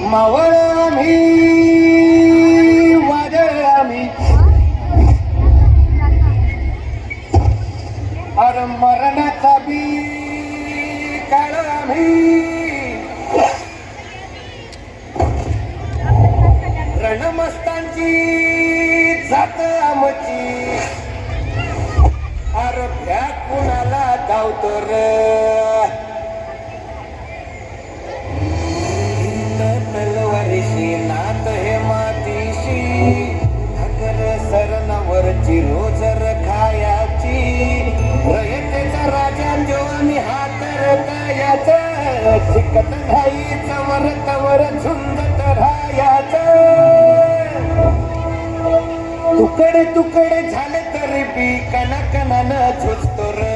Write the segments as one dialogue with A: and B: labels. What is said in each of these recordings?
A: मावळ आम्ही वादळ आम्ही अरे मरणाचा बी काळ आम्ही रणमस्तांची जात आमची अरे भ्या कुणाला धावतो र तलवारीशी नात हे मातीशी अगर सरणावरची रोजर खायाची रयतेचा राजा जो आम्ही हातर कायाच शिकत घाईच वरतवर झुंजत राहायाच तुकडे तुकडे झाले तरी बी कणाकणानं झुजतो र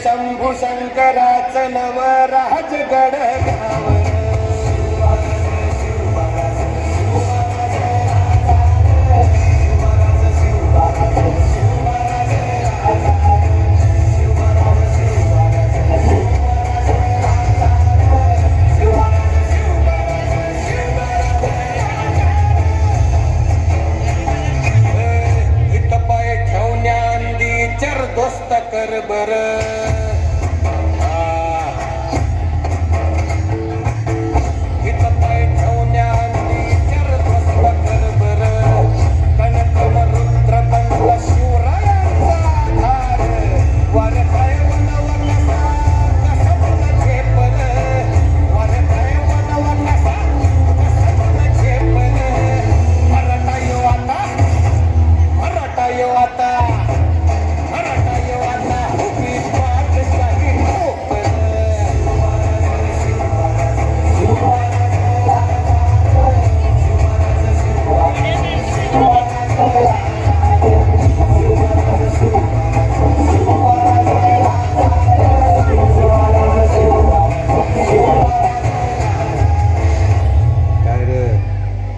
A: शंभू शंकराचं नव राजगड घ्यावर इथं पाय ठेवण्यांदी चर दोस्त कर बर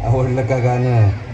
A: आवडलं का गाणं?